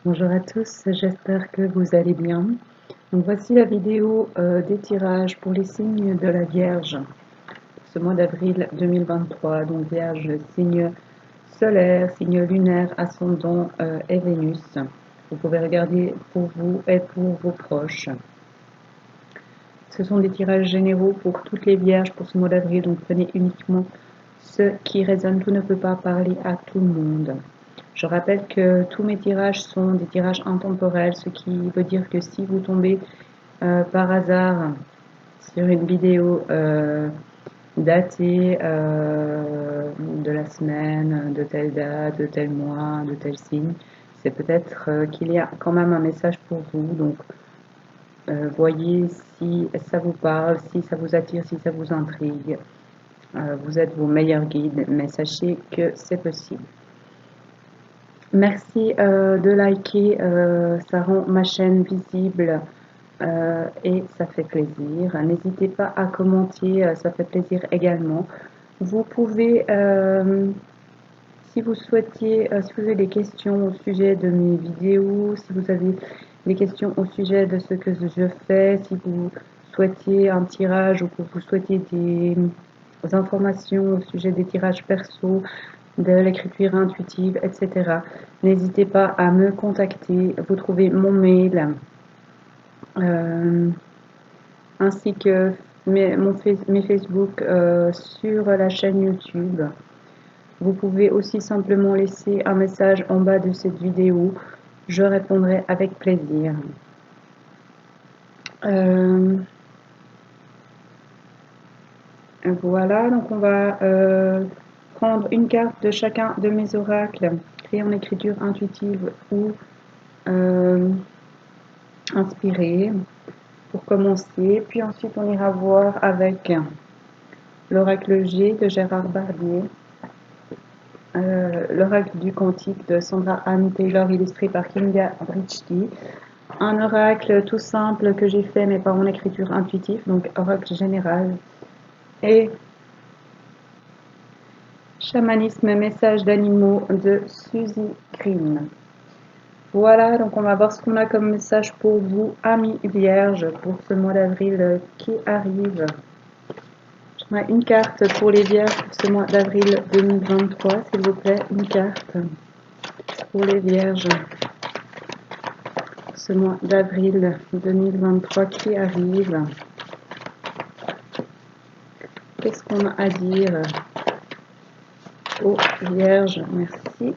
Bonjour à tous, j'espère que vous allez bien. Donc voici la vidéo des tirages pour les signes de la Vierge ce mois d'avril 2023. Donc Vierge, signe solaire, signe lunaire, ascendant et Vénus. Vous pouvez regarder pour vous et pour vos proches. Ce sont des tirages généraux pour toutes les Vierges pour ce mois d'avril, donc prenez uniquement ce qui résonne. Tout ne peut pas parler à tout le monde. Je rappelle que tous mes tirages sont des tirages intemporels, ce qui veut dire que si vous tombez par hasard sur une vidéo datée de la semaine, de telle date, de tel mois, de tel signe, c'est peut-être qu'il y a quand même un message pour vous. Donc voyez si ça vous parle, si ça vous attire, si ça vous intrigue. Vous êtes vos meilleurs guides, mais sachez que c'est possible. Merci de liker, ça rend ma chaîne visible et ça fait plaisir. N'hésitez pas à commenter, ça fait plaisir également. Vous pouvez, si vous souhaitiez, si vous avez des questions au sujet de mes vidéos, si vous avez des questions au sujet de ce que je fais, si vous souhaitiez un tirage ou que vous souhaitiez des informations au sujet des tirages perso, de l'écriture intuitive, etc. N'hésitez pas à me contacter. Vous trouvez mon mail ainsi que mes Facebook sur la chaîne YouTube. Vous pouvez aussi simplement laisser un message en bas de cette vidéo. Je répondrai avec plaisir. Voilà, donc on va prendre une carte de chacun de mes oracles, créés en écriture intuitive ou inspirée, pour commencer. Puis ensuite, on ira voir avec l'oracle G de Gérard Barbier, l'oracle du Cantique de Sandra Anne Taylor, illustré par Kinga Britchke, un oracle tout simple que j'ai fait mais pas en écriture intuitive, donc oracle général, et chamanisme message d'animaux de Suzy Green. Voilà, donc on va voir ce qu'on a comme message pour vous, amis vierges, pour ce mois d'avril qui arrive. J'aimerais une carte pour les vierges pour ce mois d'avril 2023, s'il vous plaît, une carte pour les vierges pour ce mois d'avril 2023 qui arrive. Qu'est-ce qu'on a à dire aux vierges? Merci.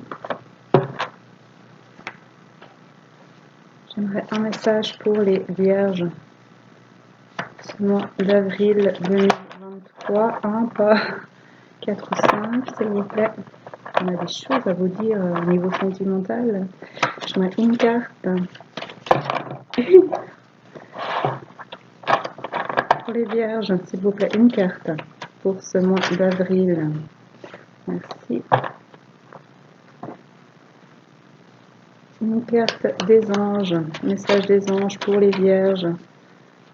J'aimerais un message pour les vierges ce mois d'avril 2023. Un, pas 4 ou 5, s'il vous plaît. On a des choses à vous dire au niveau sentimental. J'aimerais une carte. Pour les vierges, s'il vous plaît, une carte pour ce mois d'avril. Merci. Une carte des anges, message des anges pour les vierges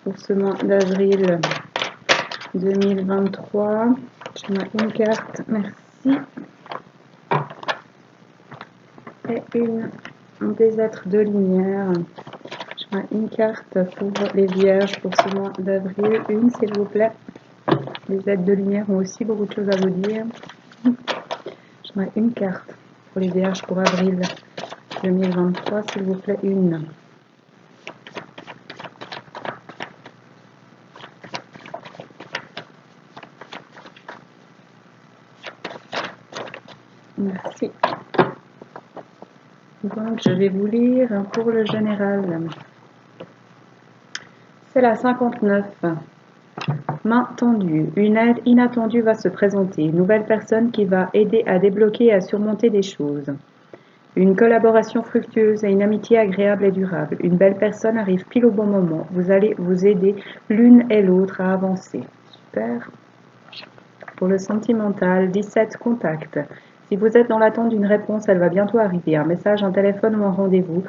pour ce mois d'avril 2023. J'aimerais une carte, merci. Et des êtres de lumière. J'aimerais une carte pour les vierges pour ce mois d'avril. Une, s'il vous plaît. Les êtres de lumière ont aussi beaucoup de choses à vous dire. J'aimerais une carte pour les vierges pour avril 2023, s'il vous plaît, une. Merci. Donc, je vais vous lire pour le général. C'est la 59. Main tendue. Une aide inattendue va se présenter. Une nouvelle personne qui va aider à débloquer et à surmonter des choses. Une collaboration fructueuse et une amitié agréable et durable. Une belle personne arrive pile au bon moment. Vous allez vous aider l'une et l'autre à avancer. Super. Pour le sentimental, 17 contacts. Si vous êtes dans l'attente d'une réponse, elle va bientôt arriver. Un message, un téléphone ou un rendez-vous.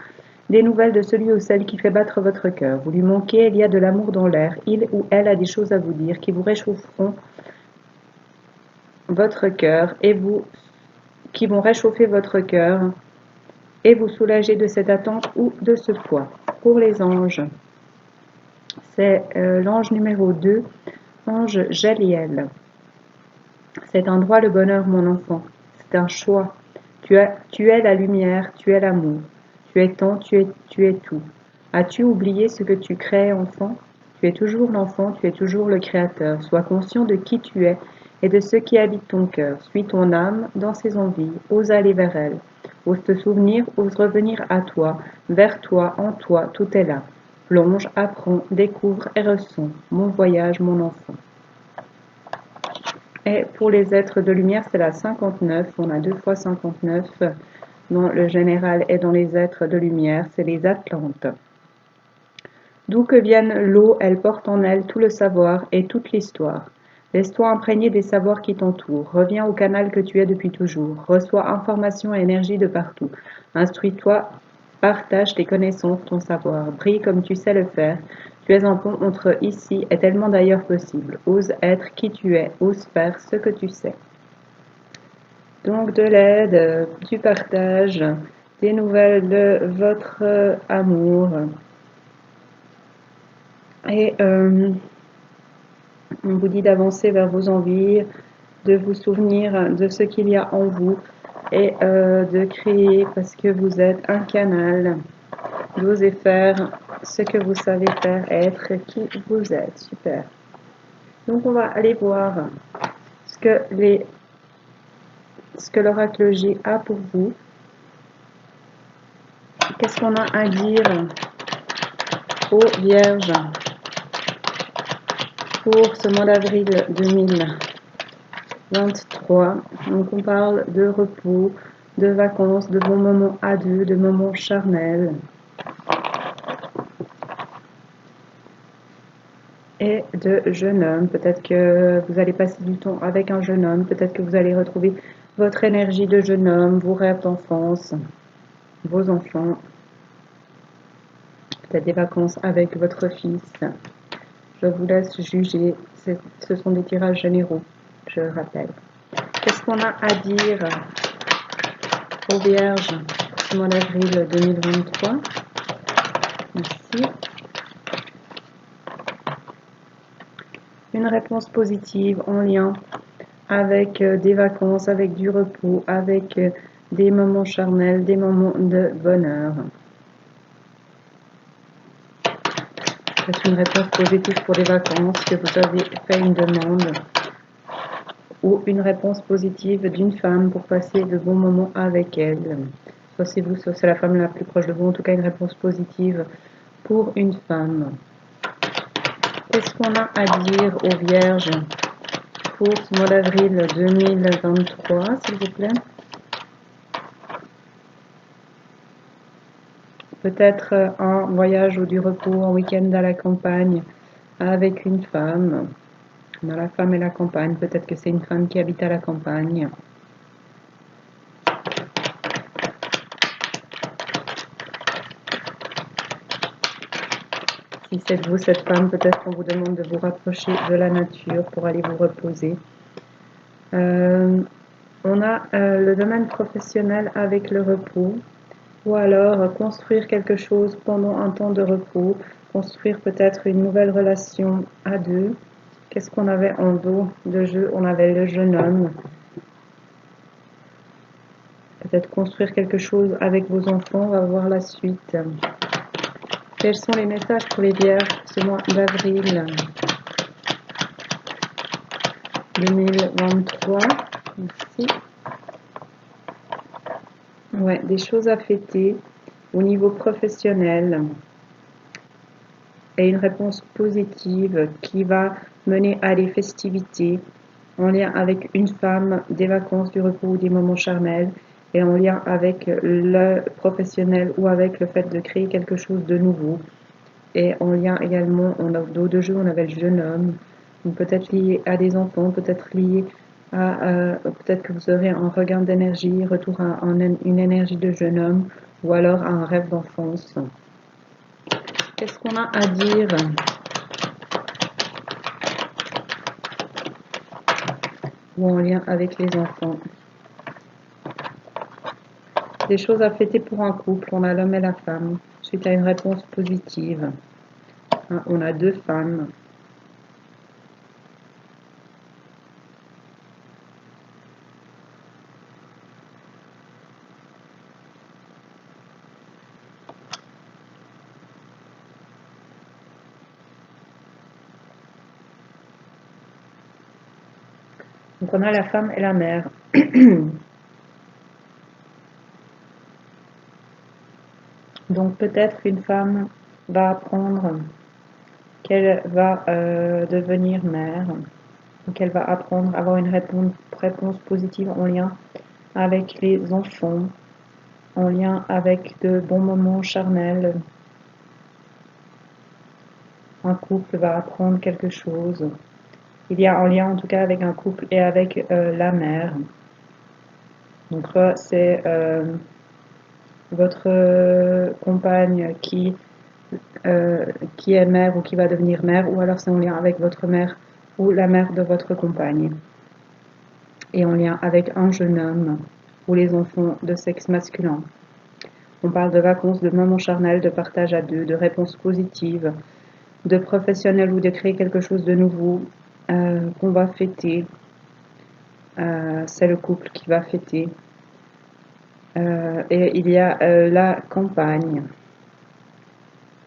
Des nouvelles de celui ou celle qui fait battre votre cœur. Vous lui manquez, il y a de l'amour dans l'air. Il ou elle a des choses à vous dire qui vous réchaufferont votre cœur et qui vont réchauffer votre cœur et vous soulager de cette attente ou de ce poids. Pour les anges, c'est l'ange numéro 2, ange Jaliel. C'est un droit le bonheur, mon enfant. C'est un choix. Tu es la lumière, tu es l'amour. Tu es temps, tu es tout. As-tu oublié ce que tu crées, enfant? Tu es toujours l'enfant, tu es toujours le créateur. Sois conscient de qui tu es et de ce qui habite ton cœur. Suis ton âme dans ses envies. Ose aller vers elle. Ose te souvenir, ose revenir à toi, vers toi, en toi, tout est là. Plonge, apprends, découvre et ressens. Mon voyage, mon enfant. Et pour les êtres de lumière, c'est la 59. On a 2 fois 59 dans le général et dans les êtres de lumière, c'est les Atlantes. D'où que vienne l'eau, elle porte en elle tout le savoir et toute l'histoire. Laisse-toi imprégner des savoirs qui t'entourent. Reviens au canal que tu es depuis toujours. Reçois information et énergie de partout. Instruis-toi, partage tes connaissances, ton savoir. Brille comme tu sais le faire. Tu es un pont entre ici et tellement d'ailleurs possible. Ose être qui tu es. Ose faire ce que tu sais. Donc de l'aide, du partage, des nouvelles de votre amour. Et on vous dit d'avancer vers vos envies, de vous souvenir de ce qu'il y a en vous et de créer parce que vous êtes un canal. D'oser faire ce que vous savez faire et être qui vous êtes. Super. Donc on va aller voir ce que l'oracle J a pour vous. Qu'est-ce qu'on a à dire aux Vierges pour ce mois d'avril 2023. Donc on parle de repos, de vacances, de bons moments à deux, de moments charnels. Et de jeune homme. Peut-être que vous allez passer du temps avec un jeune homme. Peut-être que vous allez retrouver votre énergie de jeune homme, vos rêves d'enfance, vos enfants. Peut-être des vacances avec votre fils. Je vous laisse juger. Ce sont des tirages généraux, je rappelle. Qu'est-ce qu'on a à dire aux Vierges ce mois d'avril 2023? Ici. Une réponse positive en lien avec des vacances, avec du repos, avec des moments charnels, des moments de bonheur. C'est une réponse positive pour les vacances, que vous avez fait une demande, ou une réponse positive d'une femme pour passer de bons moments avec elle. Soit c'est vous, soit c'est la femme la plus proche de vous, en tout cas une réponse positive pour une femme. Qu'est-ce qu'on a à dire aux Vierges pour ce mois d'avril 2023, s'il vous plaît? Peut-être un voyage ou du repos, un week-end à la campagne avec une femme. Dans la femme et la campagne, peut-être que c'est une femme qui habite à la campagne. Si c'est vous, cette femme, peut-être qu'on vous demande de vous rapprocher de la nature pour aller vous reposer. On a le domaine professionnel avec le repos, ou alors construire quelque chose pendant un temps de repos, construire peut-être une nouvelle relation à deux. Qu'est-ce qu'on avait en dos de jeu? On avait le jeune homme. Peut-être construire quelque chose avec vos enfants, on va voir la suite. Quels sont les messages pour les Vierges ce mois d'avril 2023? Ici. Ouais, des choses à fêter au niveau professionnel et une réponse positive qui va mener à des festivités en lien avec une femme, des vacances, du repos, des moments charnels et en lien avec le professionnel ou avec le fait de créer quelque chose de nouveau. Et en lien également, on a dos de jeu, on avait le jeune homme, peut-être lié à des enfants, peut-être lié à, peut-être que vous aurez un regain d'énergie, retour à une énergie de jeune homme, ou alors à un rêve d'enfance. Qu'est-ce qu'on a à dire ou en lien avec les enfants? Des choses à fêter pour un couple, on a l'homme et la femme, suite à une réponse positive. Hein, on a deux femmes. Donc on a la femme et la mère. Donc peut-être qu'une femme va apprendre qu'elle va devenir mère, ou qu'elle va apprendre à avoir une réponse positive en lien avec les enfants, en lien avec de bons moments charnels. Un couple va apprendre quelque chose. Il y a un lien en tout cas avec un couple et avec la mère. Donc soit c'est votre compagne qui est mère ou qui va devenir mère, ou alors c'est en lien avec votre mère ou la mère de votre compagne. Et en lien avec un jeune homme ou les enfants de sexe masculin. On parle de vacances, de moments charnels, de partage à deux, de réponses positives, de professionnels ou de créer quelque chose de nouveau qu'on va fêter. C'est le couple qui va fêter. Et il y a la campagne.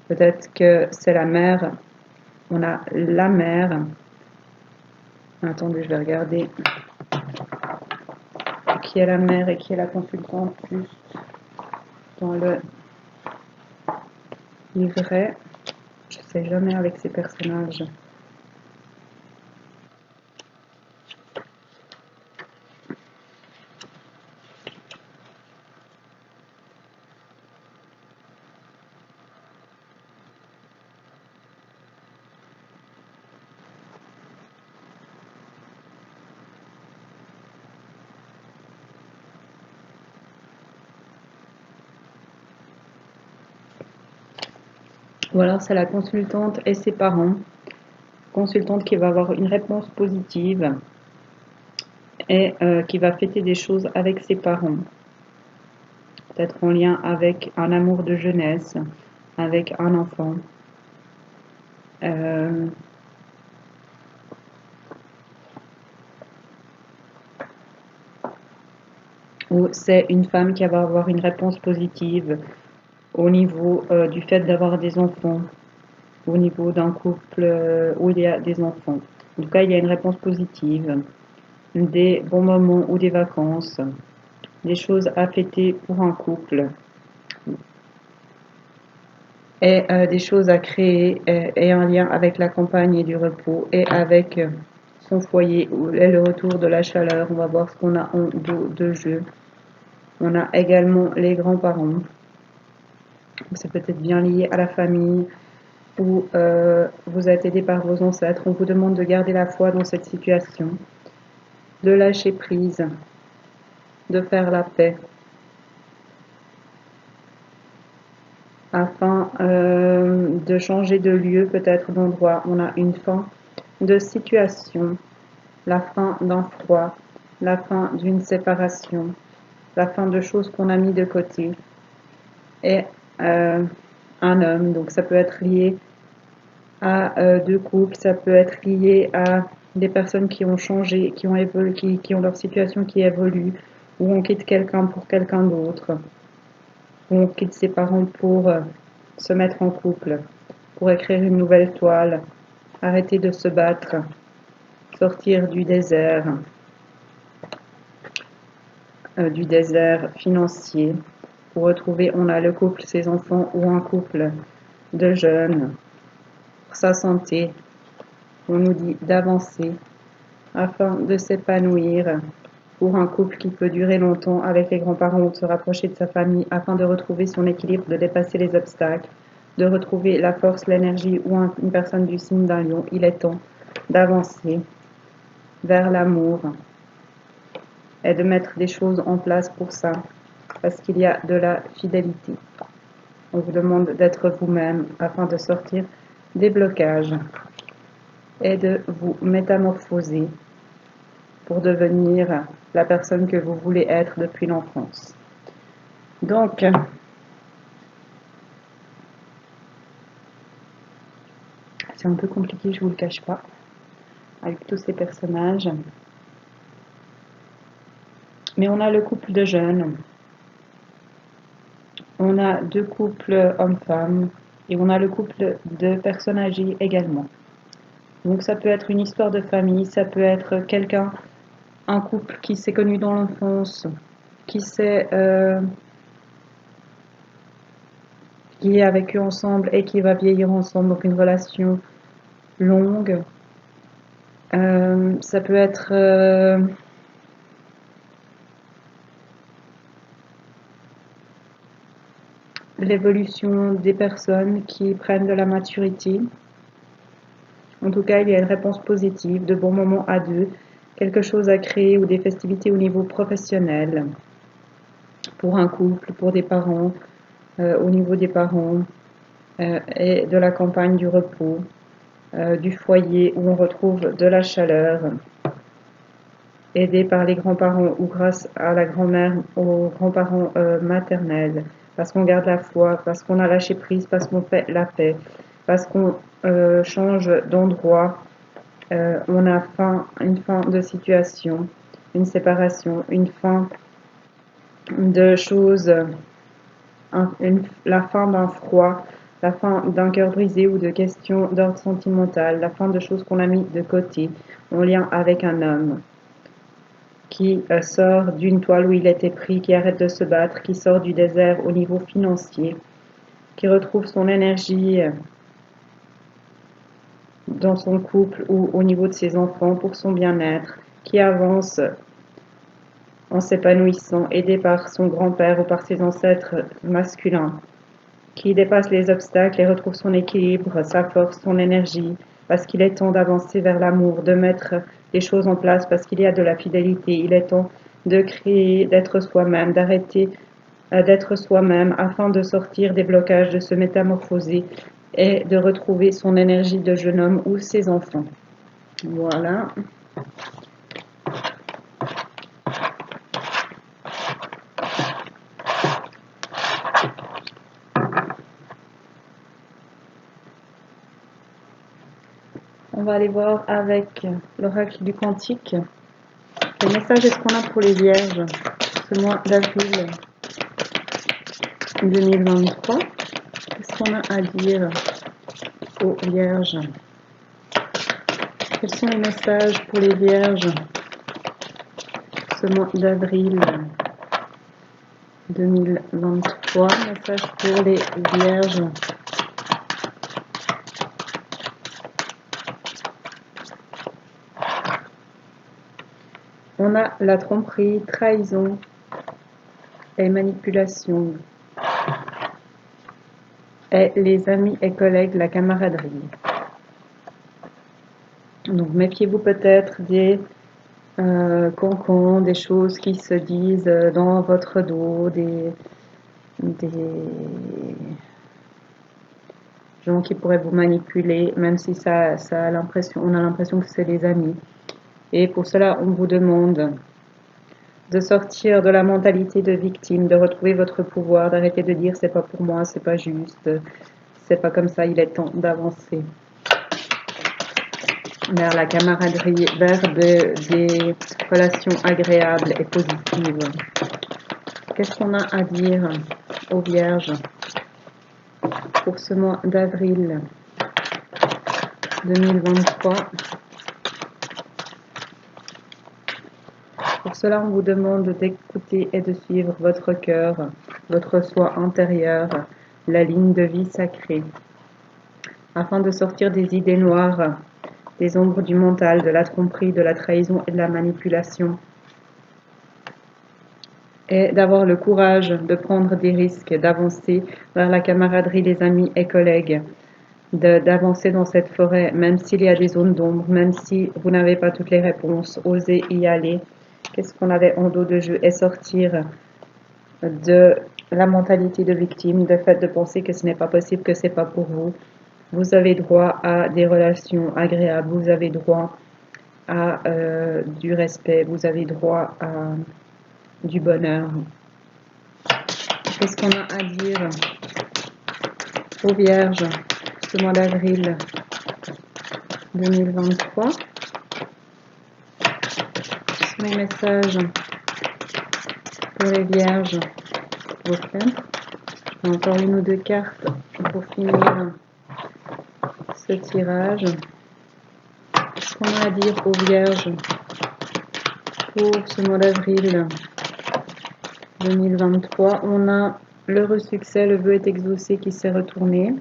Peut-être que c'est la mère. On a la mère. Attendez, je vais regarder qui est la mère et qui est la consultante juste dans le livret. Je ne sais jamais avec ces personnages. Ou alors c'est la consultante et ses parents. Consultante qui va avoir une réponse positive et qui va fêter des choses avec ses parents. Peut-être en lien avec un amour de jeunesse, avec un enfant. Ou c'est une femme qui va avoir une réponse positive au niveau du fait d'avoir des enfants, au niveau d'un couple où il y a des enfants. En tout cas, il y a une réponse positive, des bons moments ou des vacances, des choses à fêter pour un couple, et des choses à créer et un lien avec la campagne et du repos et avec son foyer et le retour de la chaleur. On va voir ce qu'on a en dos de jeu. On a également les grands-parents. C'est peut-être bien lié à la famille ou vous êtes aidé par vos ancêtres. On vous demande de garder la foi dans cette situation, de lâcher prise, de faire la paix, afin de changer de lieu, peut-être d'endroit. On a une fin de situation, la fin d'un froid, la fin d'une séparation, la fin de choses qu'on a mis de côté, et un homme. Donc ça peut être lié à deux couples, ça peut être lié à des personnes qui ont changé, qui ont évolué, qui ont leur situation qui évolue, ou on quitte quelqu'un pour quelqu'un d'autre, ou on quitte ses parents pour se mettre en couple, pour écrire une nouvelle toile, arrêter de se battre, sortir du désert financier, pour retrouver, on a le couple, ses enfants, ou un couple de jeunes, pour sa santé, on nous dit d'avancer, afin de s'épanouir, pour un couple qui peut durer longtemps avec les grands-parents ou de se rapprocher de sa famille, afin de retrouver son équilibre, de dépasser les obstacles, de retrouver la force, l'énergie, ou une personne du signe d'un lion. Il est temps d'avancer vers l'amour et de mettre des choses en place pour ça, parce qu'il y a de la fidélité. On vous demande d'être vous-même afin de sortir des blocages et de vous métamorphoser pour devenir la personne que vous voulez être depuis l'enfance. Donc, c'est un peu compliqué, je vous le cache pas, avec tous ces personnages. Mais on a le couple de jeunes, on a deux couples hommes-femmes, et on a le couple de personnes âgées également. Donc ça peut être une histoire de famille, ça peut être quelqu'un, un couple qui s'est connu dans l'enfance, qui a vécu ensemble et qui va vieillir ensemble, donc une relation longue. Ça peut être l'évolution des personnes qui prennent de la maturité. En tout cas, il y a une réponse positive, de bons moments à deux, quelque chose à créer ou des festivités au niveau professionnel, pour un couple, pour des parents, au niveau des parents, et de la campagne du repos, du foyer où on retrouve de la chaleur, aidé par les grands-parents ou grâce à la grand-mère, aux grands-parents maternels, parce qu'on garde la foi, parce qu'on a lâché prise, parce qu'on fait la paix, parce qu'on change d'endroit, on a une fin de situation, une séparation, une fin de choses, la fin d'un froid, la fin d'un cœur brisé ou de questions d'ordre sentimental, la fin de choses qu'on a mis de côté en lien avec un homme qui sort d'une toile où il était pris, qui arrête de se battre, qui sort du désert au niveau financier, qui retrouve son énergie dans son couple ou au niveau de ses enfants pour son bien-être, qui avance en s'épanouissant, aidé par son grand-père ou par ses ancêtres masculins, qui dépasse les obstacles et retrouve son équilibre, sa force, son énergie, parce qu'il est temps d'avancer vers l'amour, de mettre les choses en place, parce qu'il y a de la fidélité. Il est temps de créer, d'être soi-même, d'arrêter d'être soi-même afin de sortir des blocages, de se métamorphoser et de retrouver son énergie de jeune homme ou ses enfants. Voilà. On va aller voir avec l'oracle du Quantique. Quel message est-ce qu'on a pour les vierges ce mois d'avril 2023? Qu'est-ce qu'on a à dire aux vierges? Quels sont les messages pour les vierges ce mois d'avril 2023? Message pour les vierges. On a la tromperie, trahison et manipulation. Et les amis et collègues, la camaraderie. Donc méfiez-vous peut-être des cancans, des choses qui se disent dans votre dos, des gens qui pourraient vous manipuler, même si on a l'impression que c'est des amis. Et pour cela, on vous demande de sortir de la mentalité de victime, de retrouver votre pouvoir, d'arrêter de dire c'est pas pour moi, c'est pas juste, c'est pas comme ça, il est temps d'avancer vers la camaraderie, vers des relations agréables et positives. Qu'est-ce qu'on a à dire aux vierges pour ce mois d'avril 2023? Pour cela, on vous demande d'écouter et de suivre votre cœur, votre soi intérieur, la ligne de vie sacrée, afin de sortir des idées noires, des ombres du mental, de la tromperie, de la trahison et de la manipulation, et d'avoir le courage de prendre des risques, d'avancer vers la camaraderie des amis et collègues, d'avancer dans cette forêt, même s'il y a des zones d'ombre, même si vous n'avez pas toutes les réponses, osez y aller. Qu'est-ce qu'on avait en dos de jeu? Et sortir de la mentalité de victime, le fait de penser que ce n'est pas possible, que c'est pas pour vous. Vous avez droit à des relations agréables, vous avez droit à du respect, vous avez droit à du bonheur. Qu'est-ce qu'on a à dire aux Vierges ce mois d'avril 2023? Quels sont les messages pour les Vierges? Encore une ou deux cartes pour finir ce tirage. Qu'est-ce qu'on a à dire aux Vierges pour ce mois d'avril 2023? On a l'heureux succès, le vœu est exaucé qui s'est retourné.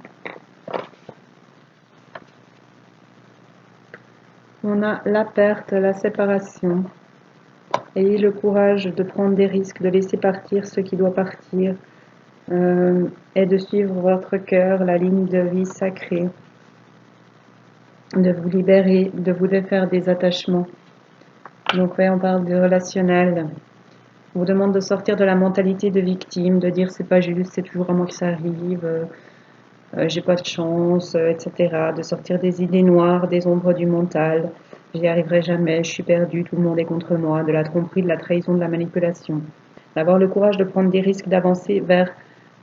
On a la perte, la séparation. Ayez le courage de prendre des risques, de laisser partir ce qui doit partir et de suivre votre cœur, la ligne de vie sacrée, de vous libérer, de vous défaire des attachements. Donc oui, on parle du relationnel. On vous demande de sortir de la mentalité de victime, de dire c'est pas juste, c'est toujours à moi que ça arrive, j'ai pas de chance, etc. De sortir des idées noires, des ombres du mental, j'y arriverai jamais, je suis perdue, tout le monde est contre moi, de la tromperie, de la trahison, de la manipulation. D'avoir le courage de prendre des risques, d'avancer vers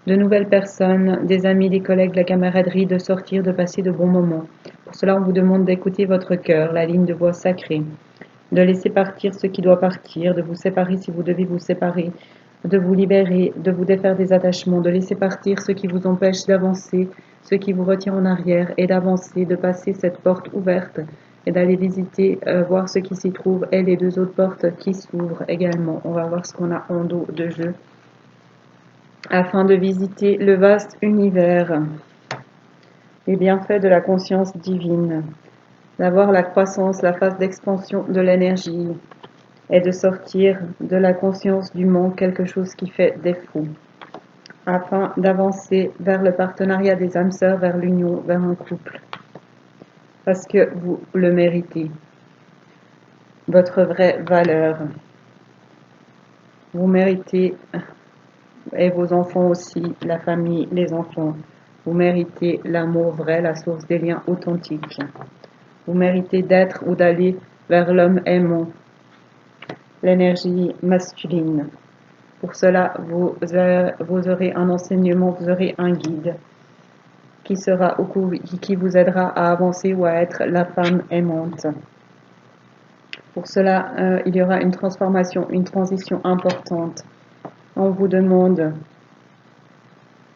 de nouvelles personnes, des amis, des collègues, de la camaraderie, de sortir, de passer de bons moments. Pour cela, on vous demande d'écouter votre cœur, la ligne de voix sacrée, de laisser partir ce qui doit partir, de vous séparer si vous devez vous séparer, de vous libérer, de vous défaire des attachements, de laisser partir ce qui vous empêche d'avancer, ce qui vous retient en arrière, et d'avancer, de passer cette porte ouverte et d'aller visiter, voir ce qui s'y trouve et les deux autres portes qui s'ouvrent également. On va voir ce qu'on a en dos de jeu afin de visiter le vaste univers, les bienfaits de la conscience divine, d'avoir la croissance, la phase d'expansion de l'énergie et de sortir de la conscience du manque, quelque chose qui fait défaut, afin d'avancer vers le partenariat des âmes sœurs, vers l'union, vers un couple, parce que vous le méritez, votre vraie valeur. Vous méritez, et vos enfants aussi, la famille, les enfants, vous méritez l'amour vrai, la source des liens authentiques. Vous méritez d'être ou d'aller vers l'homme aimant, l'énergie masculine. Pour cela, vous aurez un enseignement, vous aurez un guide qui vous aidera à avancer ou à être la femme aimante. Pour cela, il y aura une transformation, une transition importante. On vous demande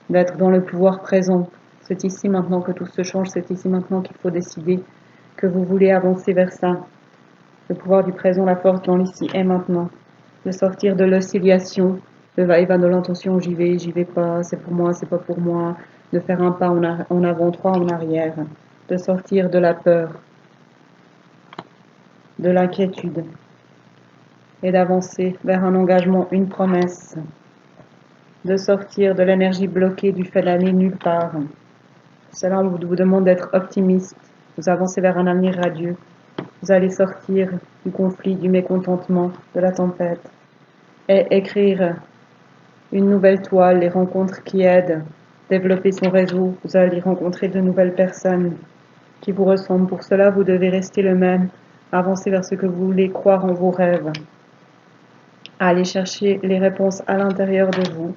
d'être dans le pouvoir présent. C'est ici maintenant que tout se change, c'est ici maintenant qu'il faut décider que vous voulez avancer vers ça. Le pouvoir du présent, la force dans l'ici et maintenant. De sortir de l'oscillation, le va-et-vient de l'intention, j'y vais pas, c'est pour moi, c'est pas pour moi. De faire un pas en avant, trois en arrière. De sortir de la peur, de l'inquiétude. Et d'avancer vers un engagement, une promesse. De sortir de l'énergie bloquée du fait d'aller nulle part. Cela, on vous demande d'être optimiste. Vous avancez vers un avenir radieux. Vous allez sortir du conflit, du mécontentement, de la tempête. Et écrire une nouvelle toile, les rencontres qui aident, développer son réseau. Vous allez rencontrer de nouvelles personnes qui vous ressemblent. Pour cela, vous devez rester le même, avancer vers ce que vous voulez, croire en vos rêves, aller chercher les réponses à l'intérieur de vous,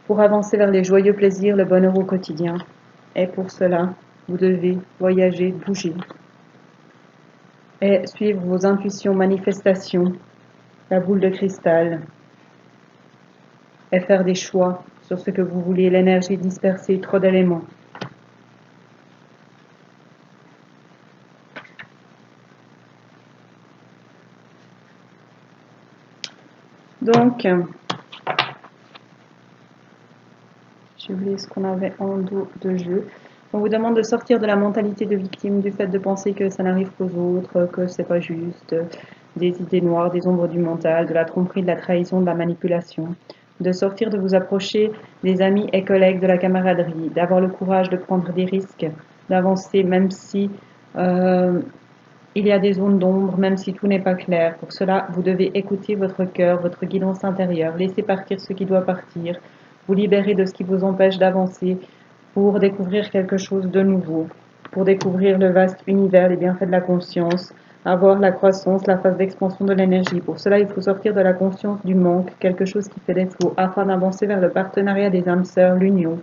pour avancer vers les joyeux plaisirs, le bonheur au quotidien. Et pour cela, vous devez voyager, bouger, et suivre vos intuitions, manifestations, la boule de cristal, et faire des choix sur ce que vous voulez, l'énergie dispersée, trop d'éléments. Donc, j'ai oublié ce qu'on avait en dos de jeu. On vous demande de sortir de la mentalité de victime, du fait de penser que ça n'arrive qu'aux autres, que c'est pas juste, des idées noires, des ombres du mental, de la tromperie, de la trahison, de la manipulation. De sortir, de vous approcher des amis et collègues, de la camaraderie, d'avoir le courage de prendre des risques, d'avancer même si il y a des zones d'ombre, même si tout n'est pas clair. Pour cela, vous devez écouter votre cœur, votre guidance intérieure, laisser partir ce qui doit partir, vous libérer de ce qui vous empêche d'avancer pour découvrir quelque chose de nouveau, pour découvrir le vaste univers, les bienfaits de la conscience, avoir la croissance, la phase d'expansion de l'énergie. Pour cela, il faut sortir de la conscience du manque, quelque chose qui fait défaut, afin d'avancer vers le partenariat des âmes sœurs, l'union,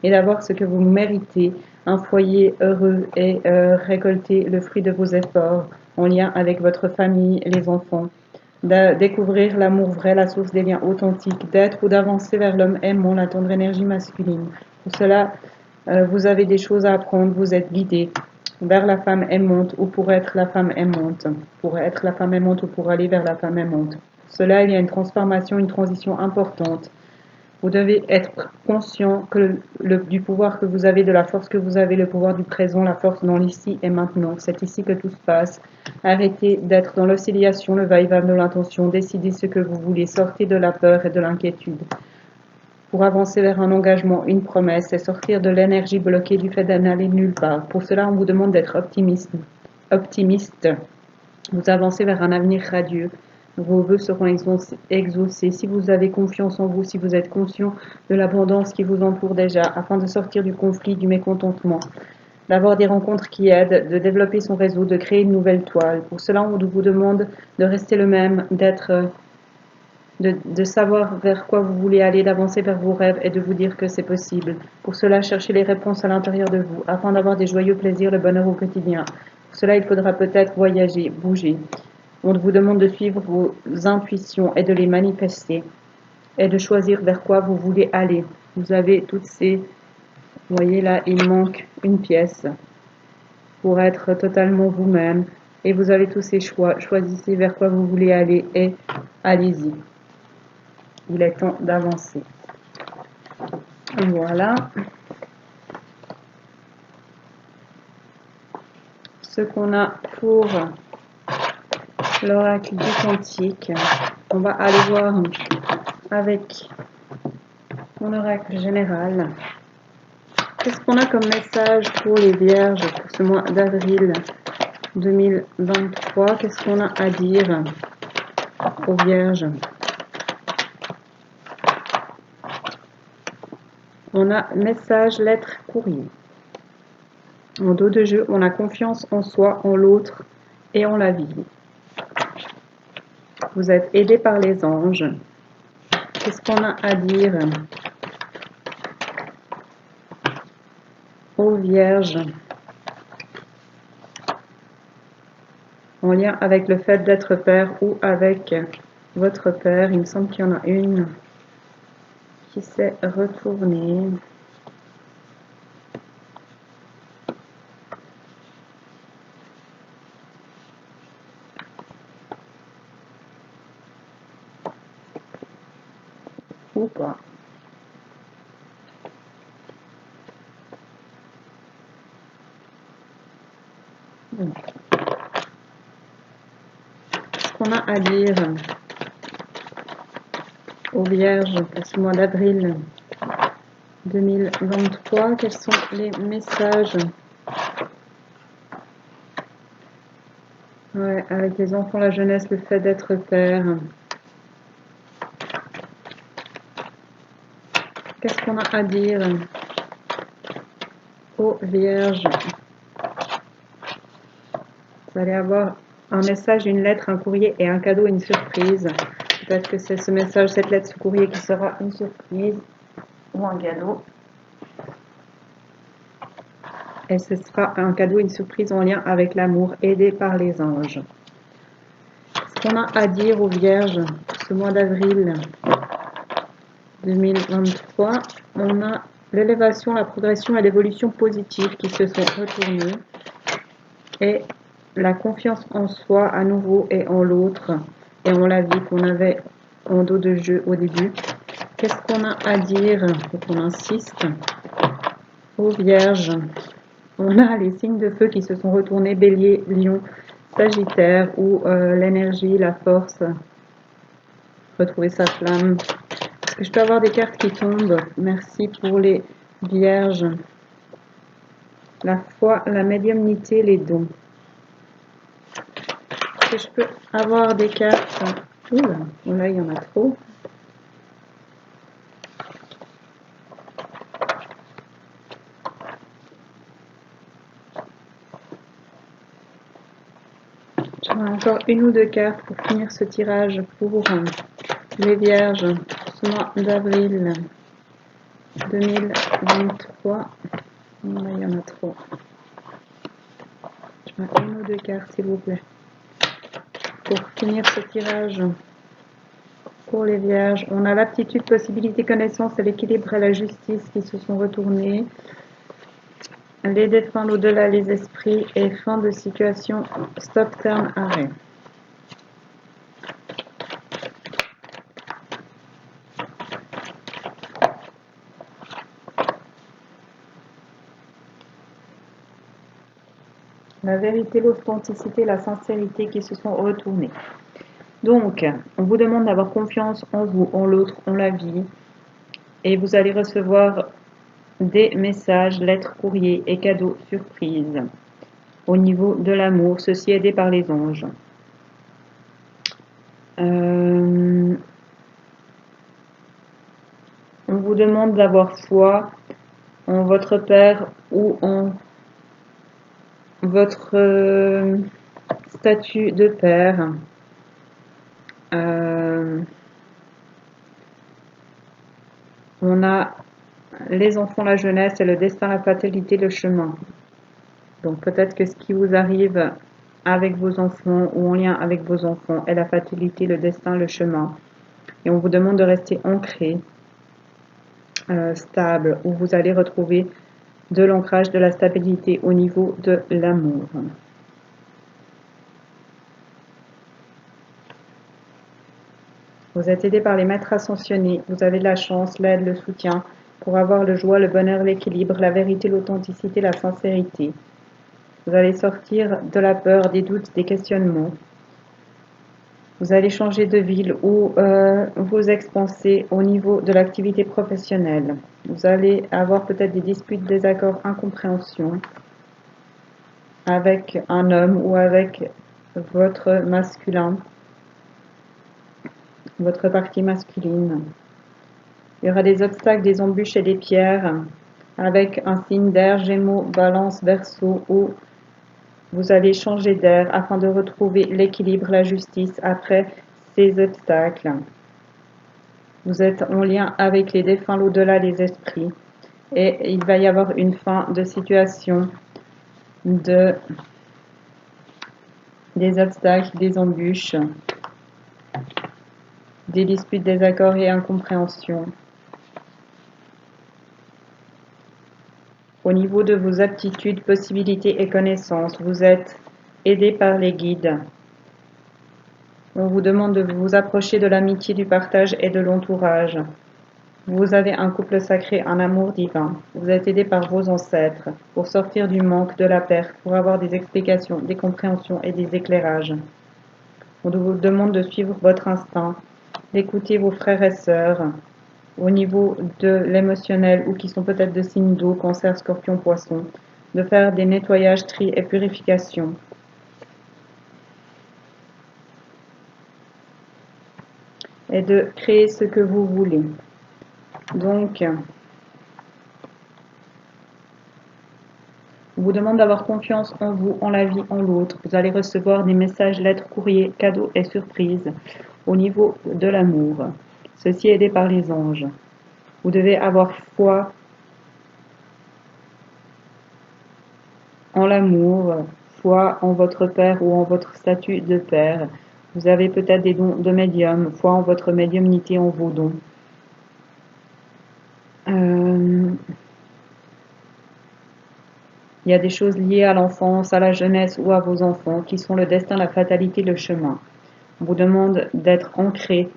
et d'avoir ce que vous méritez, un foyer heureux et récolter le fruit de vos efforts en lien avec votre famille et les enfants. Découvrir l'amour vrai, la source des liens authentiques, d'être ou d'avancer vers l'homme aimant, la tendre énergie masculine. Pour cela, vous avez des choses à apprendre, vous êtes guidé vers la femme aimante ou pour être la femme aimante, pour être la femme aimante ou pour aller vers la femme aimante. Pour cela, il y a une transformation, une transition importante. Vous devez être conscient du pouvoir que vous avez, de la force que vous avez, le pouvoir du présent, la force dans l'ici et maintenant. C'est ici que tout se passe. Arrêtez d'être dans l'oscillation, le va-et-vient de l'intention. Décidez ce que vous voulez. Sortez de la peur et de l'inquiétude. Pour avancer vers un engagement, une promesse, et sortir de l'énergie bloquée du fait d'aller nulle part. Pour cela, on vous demande d'être optimiste. Vous avancez vers un avenir radieux. Vos vœux seront exaucés si vous avez confiance en vous, si vous êtes conscient de l'abondance qui vous entoure déjà, afin de sortir du conflit, du mécontentement, d'avoir des rencontres qui aident, de développer son réseau, de créer une nouvelle toile. Pour cela, on vous demande de rester le même, de savoir vers quoi vous voulez aller, d'avancer vers vos rêves et de vous dire que c'est possible. Pour cela, cherchez les réponses à l'intérieur de vous, afin d'avoir des joyeux plaisirs, le bonheur au quotidien. Pour cela, il faudra peut-être voyager, bouger. On vous demande de suivre vos intuitions et de les manifester et de choisir vers quoi vous voulez aller. Vous avez toutes ces... Vous voyez là, il manque une pièce pour être totalement vous-même. Et vous avez tous ces choix. Choisissez vers quoi vous voulez aller et allez-y. Il est temps d'avancer. Voilà. Ce qu'on a pour l'oracle du quantique. On va aller voir avec mon oracle général. Qu'est-ce qu'on a comme message pour les vierges pour ce mois d'avril 2023? Qu'est-ce qu'on a à dire aux vierges? On a message, lettre, courrier. En dos de jeu, on a confiance en soi, en l'autre et en la vie. Vous êtes aidé par les anges. Qu'est-ce qu'on a à dire aux vierges en lien avec le fait d'être père ou avec votre père? Il me semble qu'il y en a une qui s'est retournée. Ou pas. Qu'est-ce qu'on a à dire aux vierges pour ce mois d'avril 2023? Quels sont les messages? Ouais, avec les enfants, la jeunesse, le fait d'être père. Qu'est-ce qu'on a à dire aux vierges? Vous allez avoir un message, une lettre, un courrier et un cadeau, une surprise. Peut-être que c'est ce message, cette lettre, ce courrier qui sera une surprise ou un cadeau. Et ce sera un cadeau, une surprise en lien avec l'amour, aidé par les anges. Ce qu'on a à dire aux vierges ce mois d'avril 2023, on a l'élévation, la progression et l'évolution positive qui se sont retournées. Et la confiance en soi à nouveau et en l'autre et en la vie qu'on avait en dos de jeu au début. Qu'est-ce qu'on a à dire? Il faut qu'on insiste aux vierges. On a les signes de feu qui se sont retournés, bélier, lion, sagittaire, où l'énergie, la force, retrouver sa flamme. Est-ce que je peux avoir des cartes qui tombent? Merci pour les vierges. La foi, la médiumnité, les dons. Est-ce que je peux avoir des cartes? Oula, là il y en a trop. Encore une ou deux cartes pour finir ce tirage pour les Vierges, ce mois d'avril 2023. Là, il y en a trop. Je mets une ou deux cartes, s'il vous plaît. Pour finir ce tirage pour les Vierges, on a l'aptitude, possibilité, connaissance et l'équilibre et la justice qui se sont retournés. Les défunts, l'au-delà, les esprits et fin de situation, stop, terme, arrêt. La vérité, l'authenticité, la sincérité qui se sont retournés. Donc, on vous demande d'avoir confiance en vous, en l'autre, en la vie. Et vous allez recevoir des messages, lettres, courriers et cadeaux surprises. Au niveau de l'amour, ceci aidé par les anges. On vous demande d'avoir foi en votre Père ou en votre statut de Père. On a les enfants, la jeunesse et le destin, la fatalité, le chemin. Donc peut-être que ce qui vous arrive avec vos enfants ou en lien avec vos enfants est la fatalité, le destin, le chemin. Et on vous demande de rester ancré, stable, où vous allez retrouver de l'ancrage, de la stabilité au niveau de l'amour. Vous êtes aidé par les maîtres ascensionnés, vous avez de la chance, l'aide, le soutien pour avoir le joie, le bonheur, l'équilibre, la vérité, l'authenticité, la sincérité. Vous allez sortir de la peur, des doutes, des questionnements. Vous allez changer de ville ou vous expanser au niveau de l'activité professionnelle. Vous allez avoir peut-être des disputes, désaccords, incompréhensions avec un homme ou avec votre masculin, votre partie masculine. Il y aura des obstacles, des embûches et des pierres avec un signe d'air, Gémeaux, Balance, Verseau, où vous allez changer d'air afin de retrouver l'équilibre, la justice après ces obstacles. Vous êtes en lien avec les défunts, l'au-delà, les esprits. Et il va y avoir une fin de situation, des obstacles, des embûches, des disputes, désaccords et incompréhensions. Au niveau de vos aptitudes, possibilités et connaissances, vous êtes aidé par les guides. On vous demande de vous approcher de l'amitié, du partage et de l'entourage. Vous avez un couple sacré, un amour divin. Vous êtes aidé par vos ancêtres pour sortir du manque, de la perte, pour avoir des explications, des compréhensions et des éclairages. On vous demande de suivre votre instinct, d'écouter vos frères et sœurs au niveau de l'émotionnel ou qui sont peut-être de signes d'eau, cancer, scorpion, poisson, de faire des nettoyages, tri et purifications. Et de créer ce que vous voulez. Donc, on vous demande d'avoir confiance en vous, en la vie, en l'autre. Vous allez recevoir des messages, lettres, courriers, cadeaux et surprises au niveau de l'amour. Ceci est aidé par les anges. Vous devez avoir foi en l'amour, foi en votre père ou en votre statut de père. Vous avez peut-être des dons de médium, foi en votre médiumnité, en vos dons. Il y a des choses liées à l'enfance, à la jeunesse ou à vos enfants qui sont le destin, la fatalité, le chemin. On vous demande d'être ancré,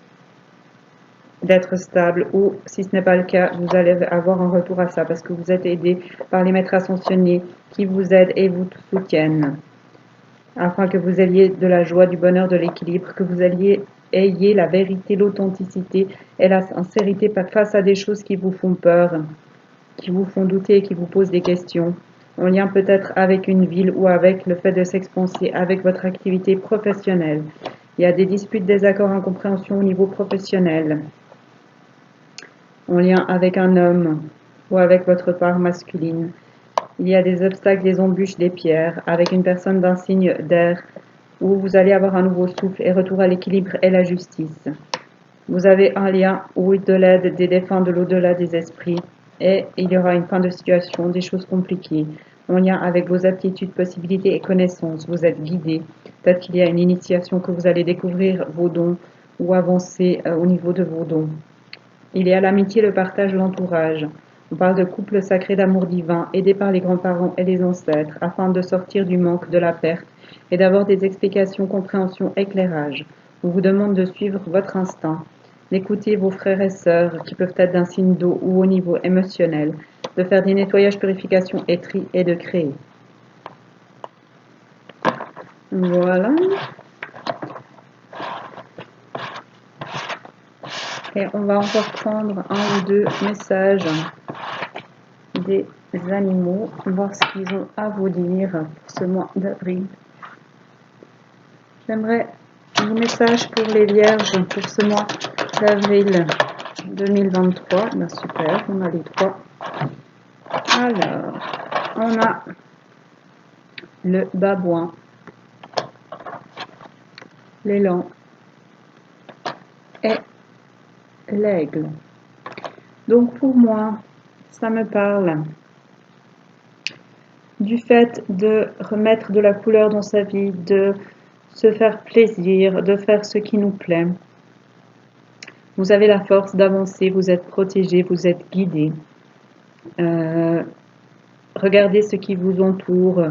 d'être stable ou, si ce n'est pas le cas, vous allez avoir un retour à ça parce que vous êtes aidé par les maîtres ascensionnés qui vous aident et vous soutiennent afin que vous ayez de la joie, du bonheur, de l'équilibre, que vous ayez la vérité, l'authenticité et la sincérité face à des choses qui vous font peur, qui vous font douter et qui vous posent des questions, en lien peut-être avec une ville ou avec le fait de s'expanser, avec votre activité professionnelle. Il y a des disputes, désaccords, incompréhensions au niveau professionnel, en lien avec un homme ou avec votre part masculine. Il y a des obstacles, des embûches, des pierres, avec une personne d'un signe d'air, où vous allez avoir un nouveau souffle et retour à l'équilibre et la justice. Vous avez un lien ou de l'aide, des défunts de l'au-delà des esprits, et il y aura une fin de situation, des choses compliquées, en lien avec vos aptitudes, possibilités et connaissances. Vous êtes guidé. Peut-être qu'il y a une initiation que vous allez découvrir vos dons ou avancer au niveau de vos dons. Il y a l'amitié, le partage, l'entourage. On parle de couple sacré d'amour divin, aidé par les grands-parents et les ancêtres, afin de sortir du manque, de la perte, et d'avoir des explications, compréhension, éclairage. On vous demande de suivre votre instinct, d'écouter vos frères et sœurs, qui peuvent être d'un signe d'eau ou au niveau émotionnel, de faire des nettoyages, purifications et tri, et de créer. Voilà. Et on va encore prendre un ou deux messages des animaux, voir ce qu'ils ont à vous dire pour ce mois d'avril. J'aimerais un message pour les vierges pour ce mois d'avril 2023. Ben super, on a les trois. Alors, on a le babouin, l'élan et l'aigle. Donc pour moi, ça me parle du fait de remettre de la couleur dans sa vie, de se faire plaisir, de faire ce qui nous plaît. Vous avez la force d'avancer, vous êtes protégé, vous êtes guidé. Regardez ce qui vous entoure.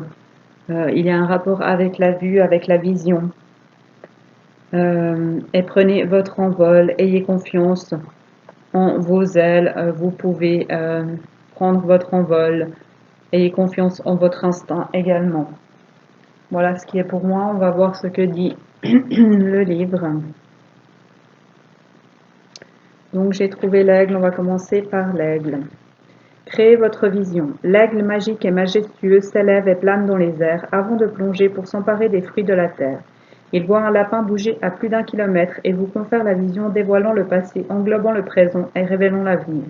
Il y a un rapport avec la vue, avec la vision. Et prenez votre envol, ayez confiance en vos ailes, vous pouvez prendre votre envol, ayez confiance en votre instinct également. Voilà ce qui est pour moi, on va voir ce que dit le livre. Donc j'ai trouvé l'aigle, on va commencer par l'aigle. Créez votre vision. L'aigle magique et majestueux s'élève et plane dans les airs avant de plonger pour s'emparer des fruits de la terre. Il voit un lapin bouger à plus d'1 kilomètre et vous confère la vision dévoilant le passé, englobant le présent et révélant l'avenir.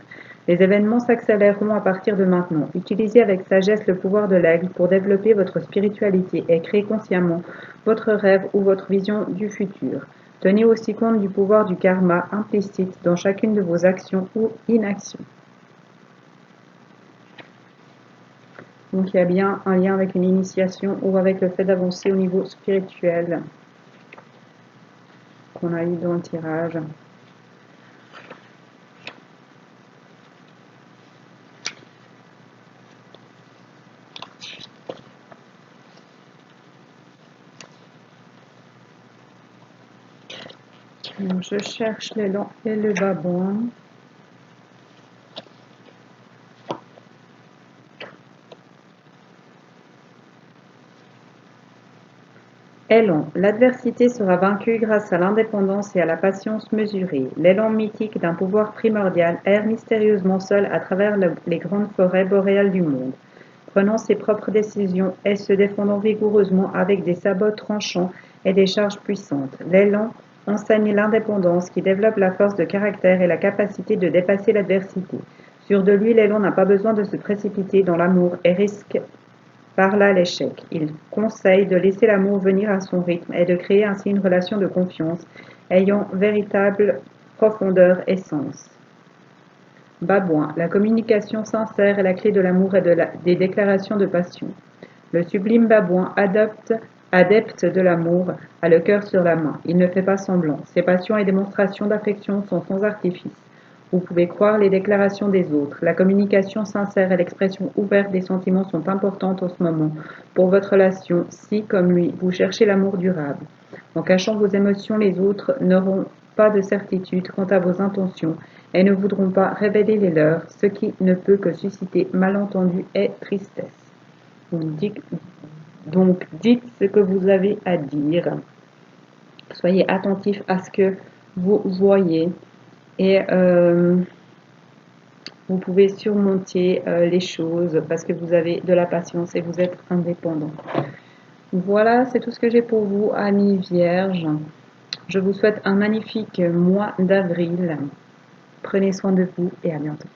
Les événements s'accéléreront à partir de maintenant. Utilisez avec sagesse le pouvoir de l'aigle pour développer votre spiritualité et créer consciemment votre rêve ou votre vision du futur. Tenez aussi compte du pouvoir du karma implicite dans chacune de vos actions ou inactions. Donc il y a bien un lien avec une initiation ou avec le fait d'avancer au niveau spirituel qu'on a eu dans le tirage. Donc, je cherche l'élan et le babouin. Élan, l'adversité sera vaincue grâce à l'indépendance et à la patience mesurée. L'élan mythique d'un pouvoir primordial erre mystérieusement seul à travers les grandes forêts boréales du monde, prenant ses propres décisions et se défendant vigoureusement avec des sabots tranchants et des charges puissantes. L'élan enseigne l'indépendance qui développe la force de caractère et la capacité de dépasser l'adversité. Sûr de lui, l'élan n'a pas besoin de se précipiter dans l'amour et risque par là l'échec. Il conseille de laisser l'amour venir à son rythme et de créer ainsi une relation de confiance ayant véritable profondeur et sens. Babouin, la communication sincère est la clé de l'amour et des déclarations de passion. Le sublime babouin, adepte de l'amour, a le cœur sur la main. Il ne fait pas semblant. Ses passions et démonstrations d'affection sont sans artifice. Vous pouvez croire les déclarations des autres. La communication sincère et l'expression ouverte des sentiments sont importantes en ce moment pour votre relation si, comme lui, vous cherchez l'amour durable. En cachant vos émotions, les autres n'auront pas de certitude quant à vos intentions et ne voudront pas révéler les leurs, ce qui ne peut que susciter malentendus et tristesse. Donc dites ce que vous avez à dire. Soyez attentif à ce que vous voyez et vous pouvez surmonter les choses parce que vous avez de la patience et vous êtes indépendant. Voilà, c'est tout ce que j'ai pour vous, amis vierges. Je vous souhaite un magnifique mois d'avril. Prenez soin de vous et à bientôt.